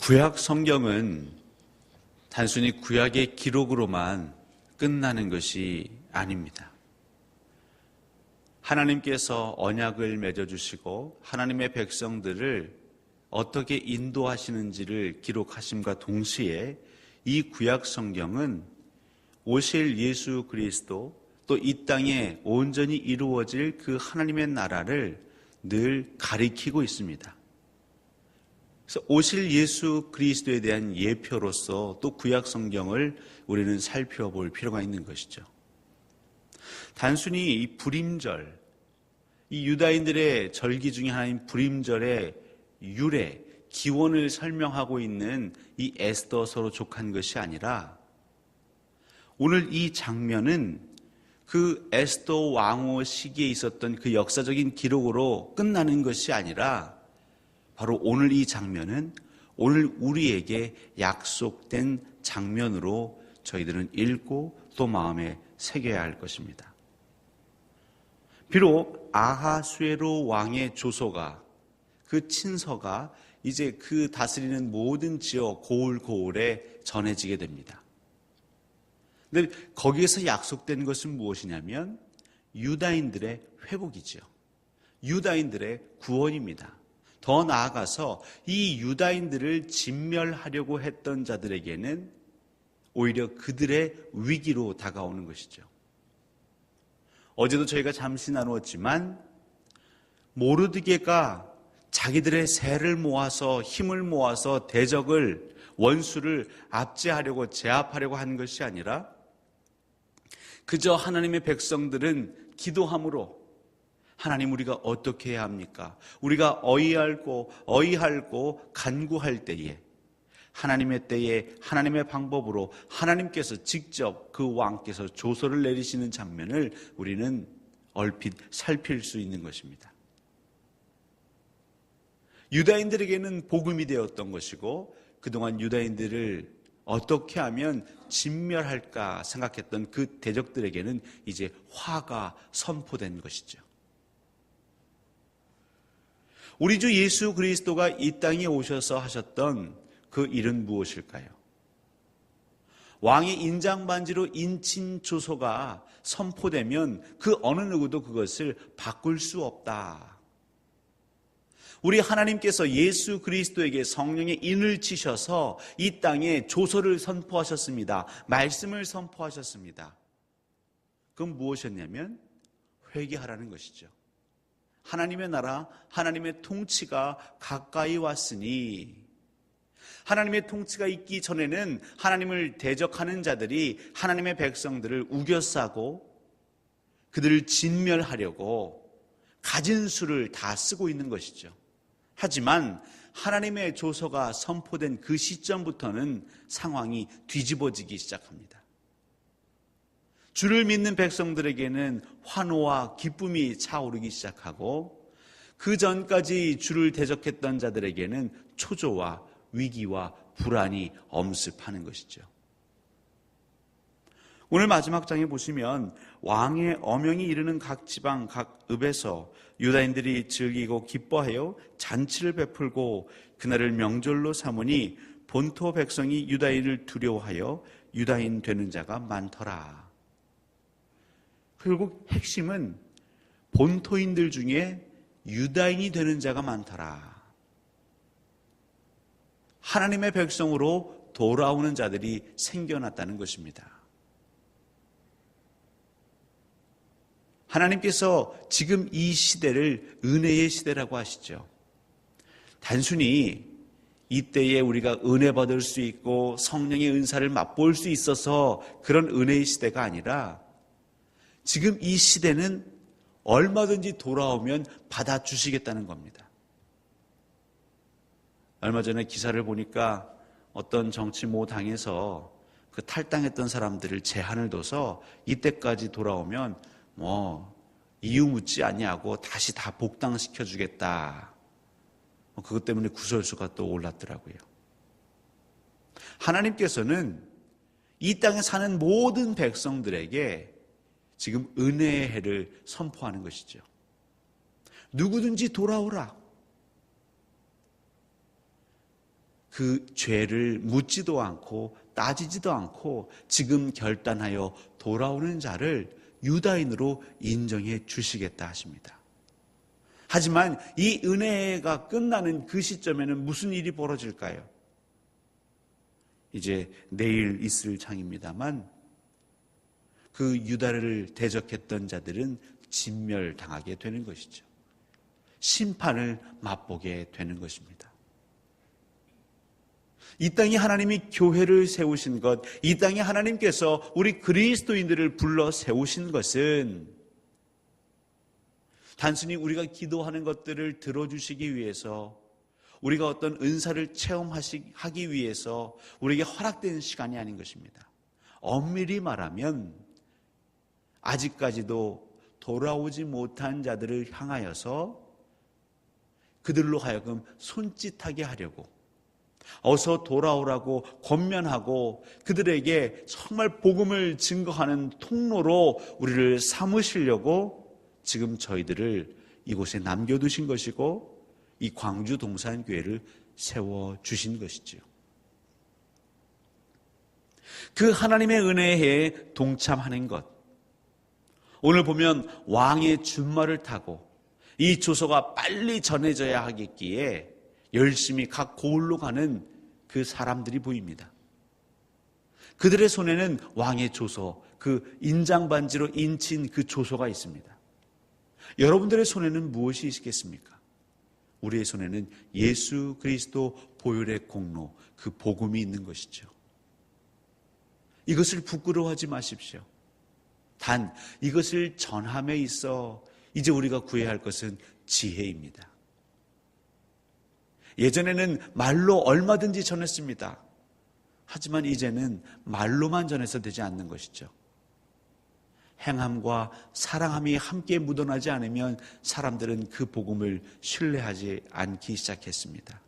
구약 성경은 단순히 구약의 기록으로만 끝나는 것이 아닙니다. 하나님께서 언약을 맺어주시고 하나님의 백성들을 어떻게 인도하시는지를 기록하심과 동시에 이 구약 성경은 오실 예수 그리스도 또 이 땅에 온전히 이루어질 그 하나님의 나라를 늘 가리키고 있습니다. 그래서 오실 예수 그리스도에 대한 예표로서 또 구약 성경을 우리는 살펴볼 필요가 있는 것이죠. 단순히 이 불임절, 이 유다인들의 절기 중에 하나인 불임절의 유래, 기원을 설명하고 있는 이 에스더서로 족한 것이 아니라 오늘 이 장면은 그 에스더 왕후 시기에 있었던 그 역사적인 기록으로 끝나는 것이 아니라 바로 오늘 이 장면은 오늘 우리에게 약속된 장면으로 저희들은 읽고 또 마음에 새겨야 할 것입니다. 비록 아하수에로 왕의 조서가 그 친서가 이제 그 다스리는 모든 지역 고을고을에 전해지게 됩니다. 근데 거기에서 약속된 것은 무엇이냐면 유다인들의 회복이죠. 유다인들의 구원입니다. 더 나아가서 이 유다인들을 진멸하려고 했던 자들에게는 오히려 그들의 위기로 다가오는 것이죠. 어제도 저희가 잠시 나누었지만 모르드게가 자기들의 세를 모아서 힘을 모아서 대적을 원수를 압제하려고 제압하려고 하는 것이 아니라 그저 하나님의 백성들은 기도함으로 하나님 우리가 어떻게 해야 합니까? 우리가 어이할고 간구할 때에 하나님의 때에 하나님의 방법으로 하나님께서 직접 그 왕께서 조서를 내리시는 장면을 우리는 얼핏 살필 수 있는 것입니다. 유다인들에게는 복음이 되었던 것이고 그동안 유다인들을 어떻게 하면 진멸할까 생각했던 그 대적들에게는 이제 화가 선포된 것이죠. 우리 주 예수 그리스도가 이 땅에 오셔서 하셨던 그 일은 무엇일까요? 왕의 인장반지로 인친 조서가 선포되면 그 어느 누구도 그것을 바꿀 수 없다. 우리 하나님께서 예수 그리스도에게 성령의 인을 치셔서 이 땅에 조서를 선포하셨습니다. 말씀을 선포하셨습니다. 그건 무엇이었냐면 회개하라는 것이죠. 하나님의 나라, 하나님의 통치가 가까이 왔으니 하나님의 통치가 있기 전에는 하나님을 대적하는 자들이 하나님의 백성들을 우겨싸고 그들을 진멸하려고 가진 수를 다 쓰고 있는 것이죠. 하지만 하나님의 조서가 선포된 그 시점부터는 상황이 뒤집어지기 시작합니다. 주를 믿는 백성들에게는 환호와 기쁨이 차오르기 시작하고 그 전까지 주를 대적했던 자들에게는 초조와 위기와 불안이 엄습하는 것이죠. 오늘 마지막 장에 보시면 왕의 어명이 이르는 각 지방 각 읍에서 유다인들이 즐기고 기뻐하여 잔치를 베풀고 그날을 명절로 삼으니 본토 백성이 유다인을 두려워하여 유다인 되는 자가 많더라. 결국 핵심은 본토인들 중에 유다인이 되는 자가 많더라. 하나님의 백성으로 돌아오는 자들이 생겨났다는 것입니다. 하나님께서 지금 이 시대를 은혜의 시대라고 하시죠. 단순히 이때에 우리가 은혜 받을 수 있고 성령의 은사를 맛볼 수 있어서 그런 은혜의 시대가 아니라 지금 이 시대는 얼마든지 돌아오면 받아주시겠다는 겁니다. 얼마 전에 기사를 보니까 어떤 정치 모 당에서 그 탈당했던 사람들을 제한을 둬서 이때까지 돌아오면 이유 묻지 아니하고 다시 다 복당시켜 주겠다. 그것 때문에 구설수가 또 올랐더라고요. 하나님께서는 이 땅에 사는 모든 백성들에게 지금 은혜의 해를 선포하는 것이죠. 누구든지 돌아오라. 그 죄를 묻지도 않고 따지지도 않고 지금 결단하여 돌아오는 자를 유다인으로 인정해 주시겠다 하십니다. 하지만 이 은혜가 끝나는 그 시점에는 무슨 일이 벌어질까요? 이제 내일 있을 장입니다만 그 유다를 대적했던 자들은 진멸당하게 되는 것이죠. 심판을 맛보게 되는 것입니다. 이 땅에 하나님이 교회를 세우신 것, 이 땅에 하나님께서 우리 그리스도인들을 불러 세우신 것은 단순히 우리가 기도하는 것들을 들어주시기 위해서, 우리가 어떤 은사를 체험하기 위해서 우리에게 허락된 시간이 아닌 것입니다. 엄밀히 말하면 아직까지도 돌아오지 못한 자들을 향하여서 그들로 하여금 손짓하게 하려고, 어서 돌아오라고 권면하고 그들에게 정말 복음을 증거하는 통로로 우리를 삼으시려고 지금 저희들을 이곳에 남겨두신 것이고 이 광주 동산교회를 세워주신 것이지요. 그 하나님의 은혜에 동참하는 것, 오늘 보면 왕의 준말을 타고 이 조서가 빨리 전해져야 하겠기에 열심히 각 고을로 가는 그 사람들이 보입니다. 그들의 손에는 왕의 조서, 그 인장반지로 인친 그 조서가 있습니다. 여러분들의 손에는 무엇이 있겠습니까? 우리의 손에는 예수 그리스도 보혈의 공로, 그 복음이 있는 것이죠. 이것을 부끄러워하지 마십시오. 단 이것을 전함에 있어 이제 우리가 구해야 할 것은 지혜입니다. 예전에는 말로 얼마든지 전했습니다. 하지만 이제는 말로만 전해서 되지 않는 것이죠. 행함과 사랑함이 함께 묻어나지 않으면 사람들은 그 복음을 신뢰하지 않기 시작했습니다.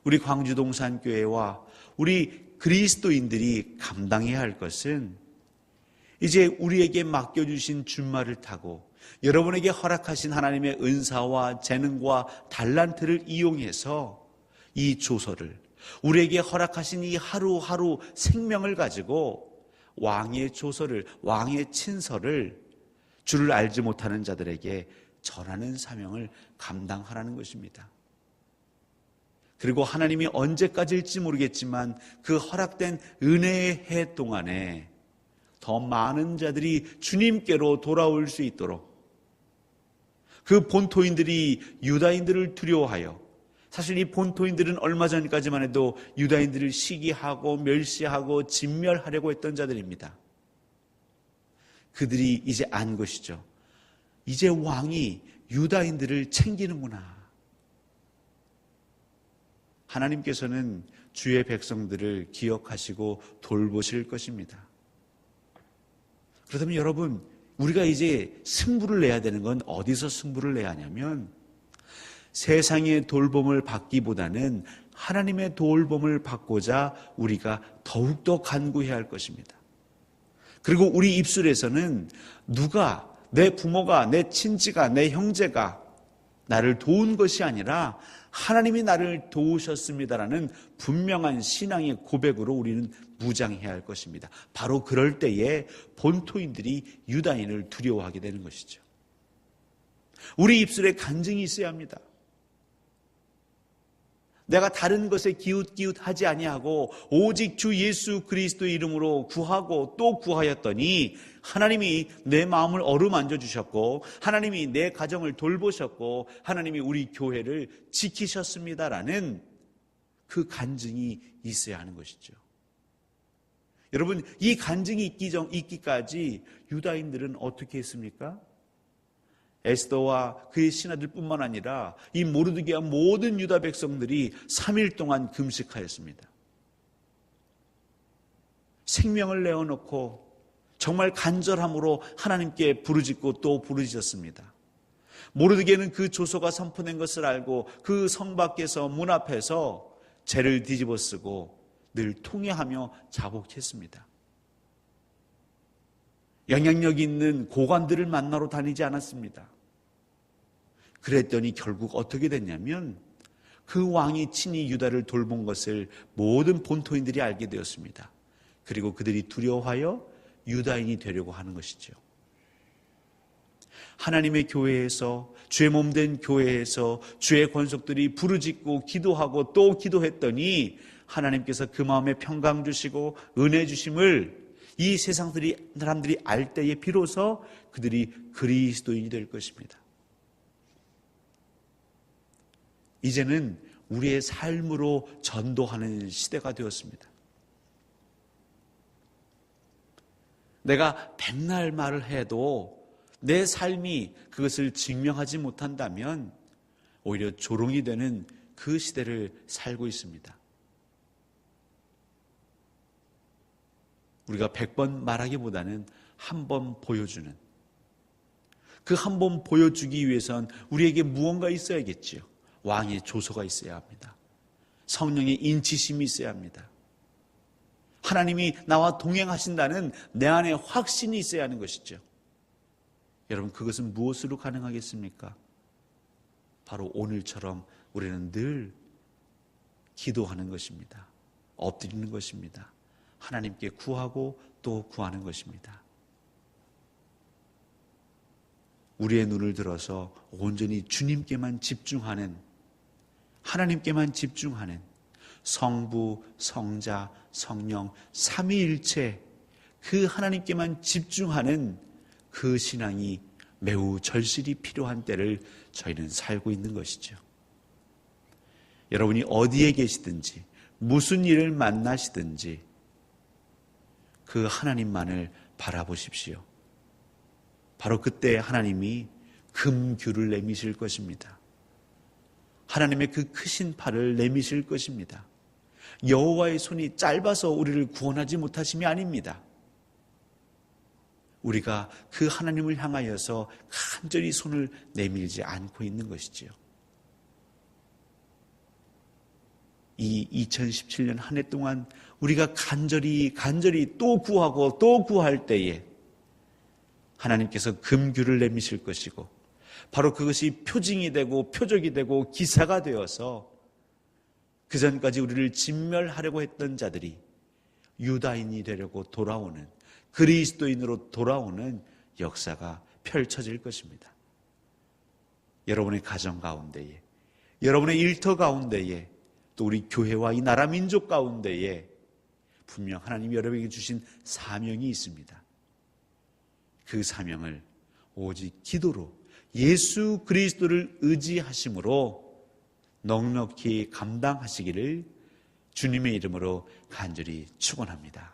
우리 광주동산교회와 우리 그리스도인들이 감당해야 할 것은 이제 우리에게 맡겨주신 준말을 타고 여러분에게 허락하신 하나님의 은사와 재능과 달란트를 이용해서 이 조서를, 우리에게 허락하신 이 하루하루 생명을 가지고 왕의 조서를, 왕의 친서를 주를 알지 못하는 자들에게 전하는 사명을 감당하라는 것입니다. 그리고 하나님이 언제까지일지 모르겠지만 그 허락된 은혜의 해 동안에 더 많은 자들이 주님께로 돌아올 수 있도록, 그 본토인들이 유다인들을 두려워하여, 사실 이 본토인들은 얼마 전까지만 해도 유다인들을 시기하고 멸시하고 진멸하려고 했던 자들입니다. 그들이 이제 안 것이죠. 이제 왕이 유다인들을 챙기는구나. 하나님께서는 주의 백성들을 기억하시고 돌보실 것입니다. 그렇다면 여러분, 우리가 이제 승부를 내야 되는 건 어디서 승부를 내야 하냐면 세상의 돌봄을 받기보다는 하나님의 돌봄을 받고자 우리가 더욱더 간구해야 할 것입니다. 그리고 우리 입술에서는 누가, 내 부모가, 내 친지가, 내 형제가 나를 도운 것이 아니라 하나님이 나를 도우셨습니다라는 분명한 신앙의 고백으로 우리는 무장해야 할 것입니다. 바로 그럴 때에 본토인들이 유다인을 두려워하게 되는 것이죠. 우리 입술에 간증이 있어야 합니다. 내가 다른 것에 기웃기웃하지 아니하고 오직 주 예수 그리스도의 이름으로 구하고 또 구하였더니 하나님이 내 마음을 어루만져 주셨고 하나님이 내 가정을 돌보셨고 하나님이 우리 교회를 지키셨습니다라는 그 간증이 있어야 하는 것이죠. 여러분, 이 간증이 있기까지 유다인들은 어떻게 했습니까? 에스더와 그의 신하들뿐만 아니라 이 모르드게와 모든 유다 백성들이 3일 동안 금식하였습니다. 생명을 내어놓고 정말 간절함으로 하나님께 부르짖고 또 부르짖었습니다. 모르드게는 그 조서가 선포된 것을 알고 그 성 밖에서 문 앞에서 재를 뒤집어 쓰고 늘 통회하며 자복했습니다. 영향력 있는 고관들을 만나러 다니지 않았습니다. 그랬더니 결국 어떻게 됐냐면 그 왕이 친히 유다를 돌본 것을 모든 본토인들이 알게 되었습니다. 그리고 그들이 두려워하여 유다인이 되려고 하는 것이죠. 하나님의 교회에서, 주의 몸된 교회에서 주의 권속들이 부르짖고 기도하고 또 기도했더니 하나님께서 그 마음에 평강 주시고 은혜 주심을 이 세상 사람들이 알 때에 비로소 그들이 그리스도인이 될 것입니다. 이제는 우리의 삶으로 전도하는 시대가 되었습니다. 내가 백날 말을 해도 내 삶이 그것을 증명하지 못한다면 오히려 조롱이 되는 그 시대를 살고 있습니다. 우리가 100번 말하기보다는 한 번 보여주는, 그 한 번 보여주기 위해선 우리에게 무언가 있어야겠지요. 왕의 조소가 있어야 합니다. 성령의 인치심이 있어야 합니다. 하나님이 나와 동행하신다는 내 안에 확신이 있어야 하는 것이죠. 여러분, 그것은 무엇으로 가능하겠습니까? 바로 오늘처럼 우리는 늘 기도하는 것입니다. 엎드리는 것입니다. 하나님께 구하고 또 구하는 것입니다. 우리의 눈을 들어서 온전히 주님께만 집중하는, 하나님께만 집중하는 성부, 성자, 성령, 삼위일체 그 하나님께만 집중하는 그 신앙이 매우 절실히 필요한 때를 저희는 살고 있는 것이죠. 여러분이 어디에 계시든지 무슨 일을 만나시든지 그 하나님만을 바라보십시오. 바로 그때 하나님이 금규를 내미실 것입니다. 하나님의 그 크신 팔을 내미실 것입니다. 여호와의 손이 짧아서 우리를 구원하지 못하심이 아닙니다. 우리가 그 하나님을 향하여서 간절히 손을 내밀지 않고 있는 것이지요. 이 2017년 한 해 동안 우리가 간절히 또 구하고 또 구할 때에 하나님께서 금규를 내미실 것이고 바로 그것이 표징이 되고 표적이 되고 기사가 되어서 그전까지 우리를 진멸하려고 했던 자들이 유다인이 되려고 돌아오는, 그리스도인으로 돌아오는 역사가 펼쳐질 것입니다. 여러분의 가정 가운데에, 여러분의 일터 가운데에, 또 우리 교회와 이 나라 민족 가운데에 분명 하나님이 여러분에게 주신 사명이 있습니다. 그 사명을 오직 기도로 예수 그리스도를 의지하심으로 넉넉히 감당하시기를 주님의 이름으로 간절히 축원합니다.